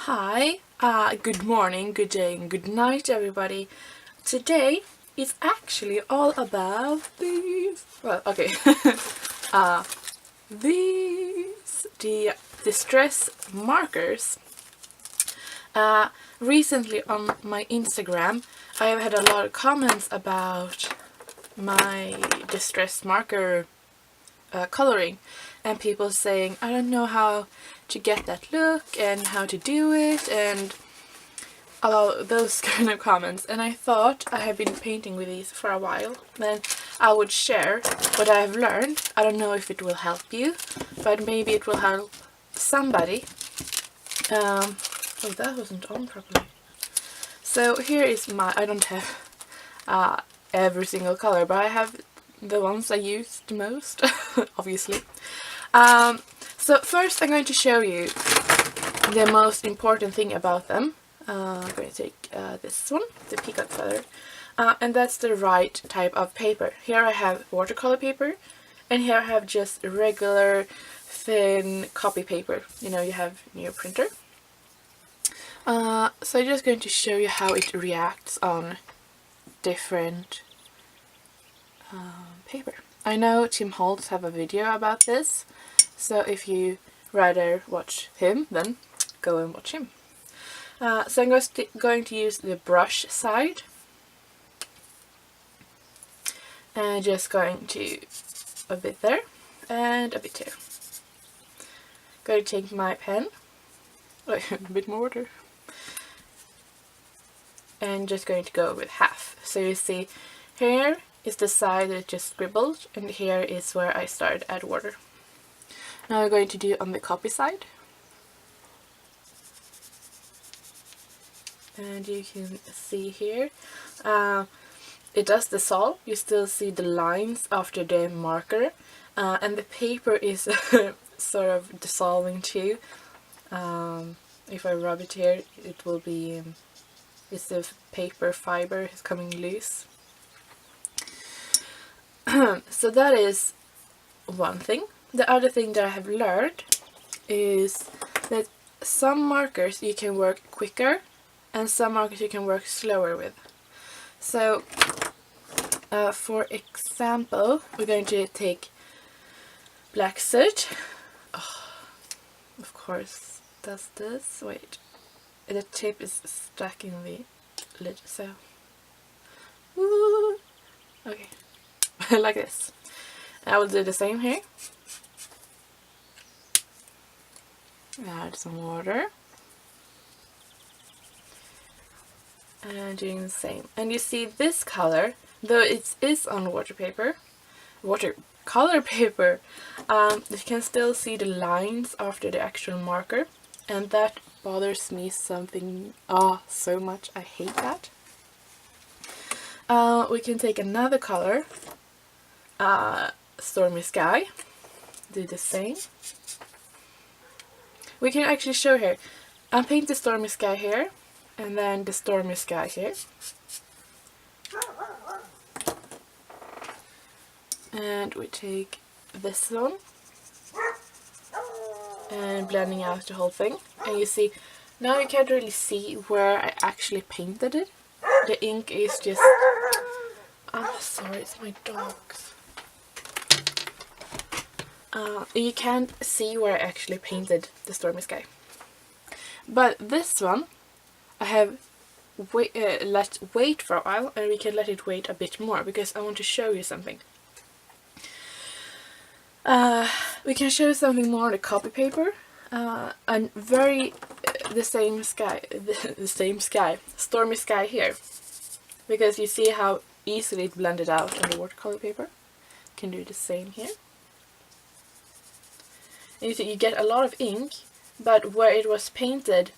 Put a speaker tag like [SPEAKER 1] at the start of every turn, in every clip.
[SPEAKER 1] Hi, good morning, good day, and good night, everybody. Today is actually all about these. Well, okay. The distress markers. Recently on my Instagram, I have had a lot of comments about my distress marker coloring, and people saying I don't know how to get that look and how to do it and those kind of comments. And I thought, I have been painting with these for a while, then I would share what I have learned. I don't know if it will help you, but maybe it will help somebody. Oh, that wasn't on properly. So here is my, I don't have every single color, but I have the ones I used most, obviously. So first I'm going to show you the most important thing about them. I'm going to take this one, the peacock feather, and that's the right type of paper. Here I have watercolor paper, and here I have just regular thin copy paper. You know, you have in your printer. So I'm just going to show you how it reacts on different paper. I know Tim Holtz have a video about this, so if you rather watch him, then go and watch him. So I'm going to use the brush side, and just going to a bit there and a bit here. Going to take my pen, a bit more water, and just going to go with half. So you see, here is the side that just scribbled, and here is where I started to add water. Now I'm going to do on the copy side. And you can see here, it does dissolve. You still see the lines after the marker, and the paper is sort of dissolving too. If I rub it here, it will be, it's the paper fiber is coming loose. So that is one thing. The other thing that I have learned is that some markers you can work quicker and some markers you can work slower with. So for example, we're going to take black soot. Oh, of course does this. Wait, the tip is stuck in the lid, so woo. Okay. Like this. I will do the same here. Add some water. And doing the same. And you see this color, though it is on watercolor paper, you can still see the lines after the actual marker, and that bothers me something so much. I hate that. We can take another color, Stormy Sky, do the same. We can actually show here. I'll paint the Stormy Sky here, and then the Stormy Sky here. And we take this one, and blending out the whole thing. And you see, now you can't really see where I actually painted it. The ink is just... I'm sorry, it's my dogs. You can't see where I actually painted the Stormy Sky. But this one, I have let wait for a while, and we can let it wait a bit more because I want to show you something. We can show something more on the copy paper, and the same sky, the same sky, Stormy Sky here, because you see how easily it blended out on the watercolor paper. You can do the same here. And you see, you get a lot of ink, but where it was painted,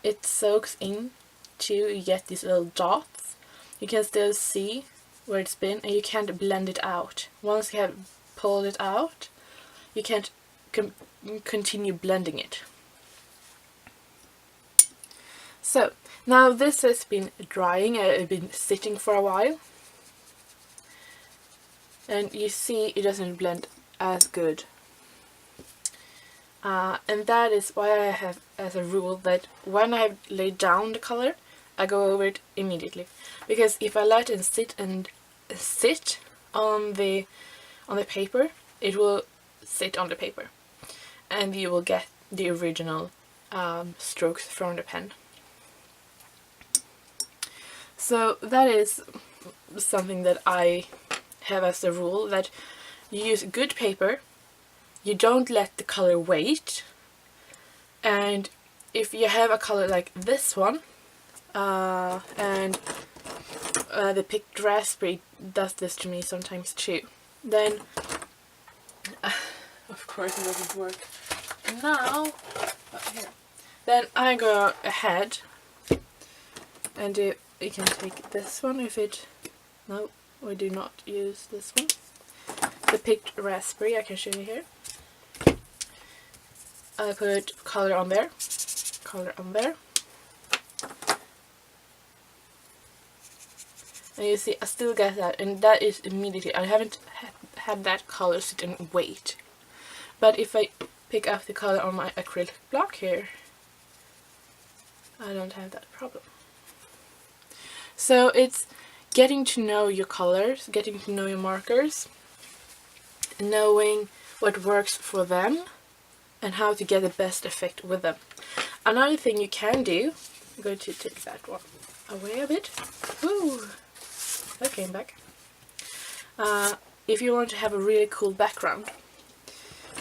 [SPEAKER 1] it soaks in too. You get these little dots. You can still see where it's been, and you can't blend it out. Once you have pulled it out, you can't continue blending it. So now this has been drying, it's been sitting for a while, and you see it doesn't blend as good. And that is why I have as a rule that when I've laid down the color, I go over it immediately, because if I let it sit on the paper, it will sit on the paper, and you will get the original strokes from the pen. So that is something that I have as a rule, that you use good paper, you don't let the color wait, and if you have a color like this one, and the picked raspberry does this to me sometimes too, then of course it doesn't work now, but here. Then I go ahead and you can take this one if it, no, we do not use this one, the picked raspberry. I can show you here. I put color on there, and you see I still get that, and that is immediately. I haven't had that color sit and wait. But if I pick up the color on my acrylic block here, I don't have that problem. So it's getting to know your colors, getting to know your markers, knowing what works for them, and how to get the best effect with them. Another thing you can do, I'm going to take that one away a bit. Woo! That came back. If you want to have a really cool background,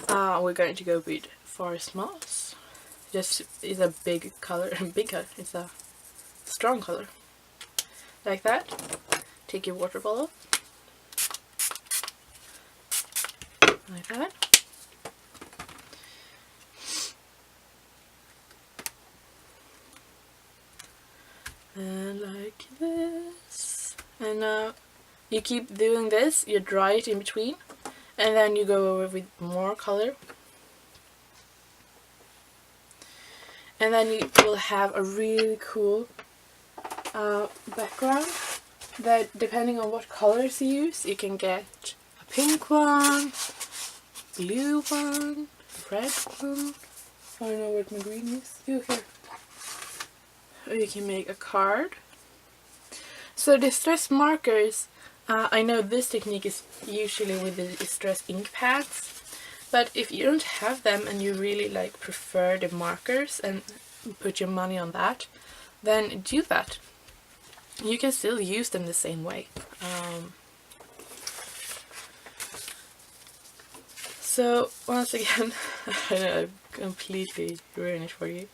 [SPEAKER 1] we're going to go with forest moss. Just is a big color, it's a strong color. Like that. Take your water bottle. Like that. And like this. And now you keep doing this, you dry it in between, and then you go over with more color. And then you will have a really cool background that, depending on what colors you use, you can get a pink one, blue one, red one. I don't know what my green is. Here. Or you can make a card. So distress markers, I know this technique is usually with the distress ink pads, but if you don't have them and you really like prefer the markers and put your money on that, then do that. You can still use them the same way. So once again, I know I've completely ruined it for you.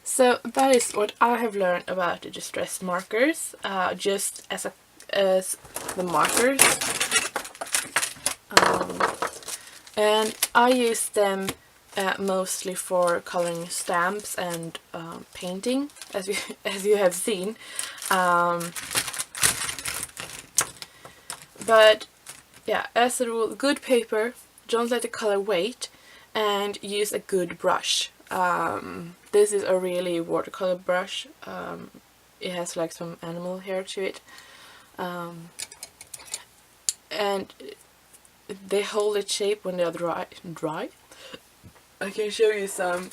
[SPEAKER 1] So that is what I have learned about the distress markers, just as the markers. And I use them mostly for coloring stamps and painting, as you have seen. But yeah, as a rule, good paper, don't let the color wait, and use a good brush. This is a really watercolor brush. It has like some animal hair to it, and they hold its shape when they are dry. I can show you some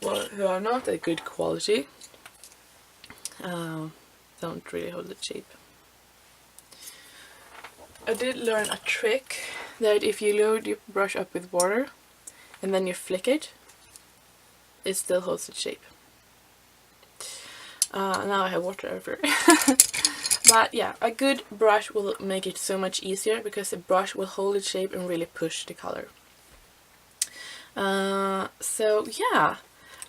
[SPEAKER 1] who are not a good quality. Don't really hold its shape. I did learn a trick that if you load your brush up with water and then you flick it, it still holds its shape. Now I have water everywhere. But yeah, a good brush will make it so much easier, because the brush will hold its shape and really push the color. So yeah,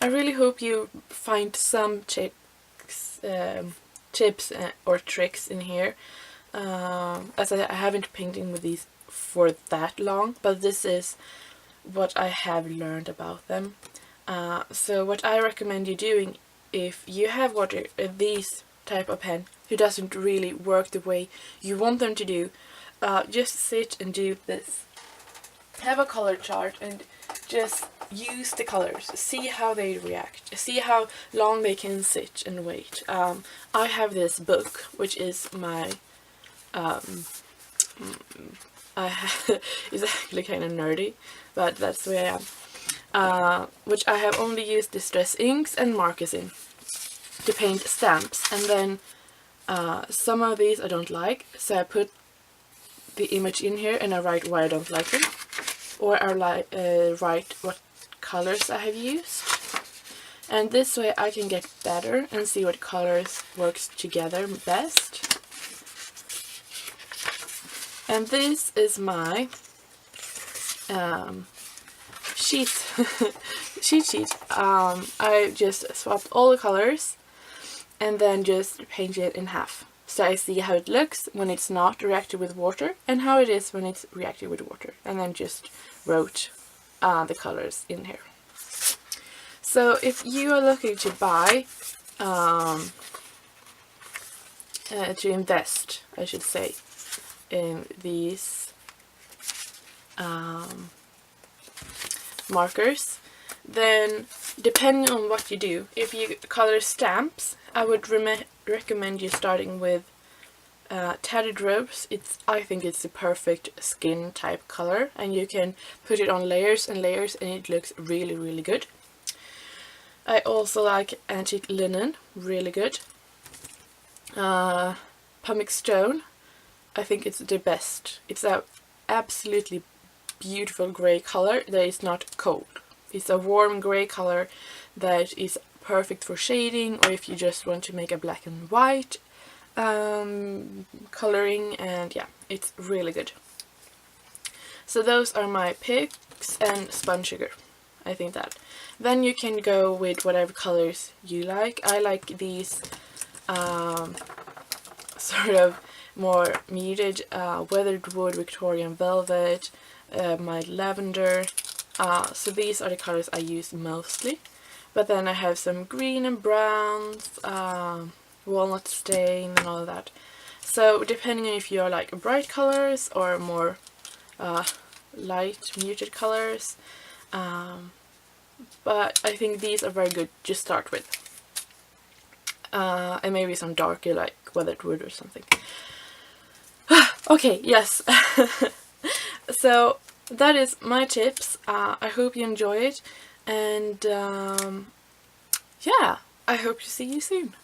[SPEAKER 1] I really hope you find some tips or tricks in here. As I haven't painted with these for that long, but this is what I have learned about them. So what I recommend you doing, if you have these type of pen who doesn't really work the way you want them to do, just sit and do this. Have a color chart and just use the colors, see how they react, see how long they can sit and wait. I have this book, which is my it's actually kind of nerdy, but that's the way I am. which I have only used distress inks and markers in to paint stamps, and then some of these I don't like, so I put the image in here and I write why I don't like them, or I write what colors I have used, and this way I can get better and see what colors works together best. And this is my cheat sheet. I just swapped all the colors and then just paint it in half. So I see how it looks when it's not reacted with water and how it is when it's reacted with water. And then just wrote the colors in here. So if you are looking to buy, to invest, I should say, in these markers, then depending on what you do, if you color stamps, I would recommend you starting with Tattered Rose. I think it's the perfect skin type color, and you can put it on layers and layers and it looks really, really good. I also like Antique Linen, really good. Pumic Stone, I think it's the best. It's a absolutely beautiful grey color that is not cold. It's a warm grey color that is perfect for shading, or if you just want to make a black and white coloring, and yeah, it's really good. So those are my picks, and spun sugar. I think that. Then you can go with whatever colors you like. I like these sort of more muted weathered wood, Victorian velvet, mild lavender. So these are the colors I use mostly. But then I have some green and browns, walnut stain and all of that. So depending on if you are like bright colors or more light muted colors. But I think these are very good to start with. And maybe some darker like weathered wood or something. Okay, yes. So that is my tips. I hope you enjoy it, and yeah, I hope to see you soon.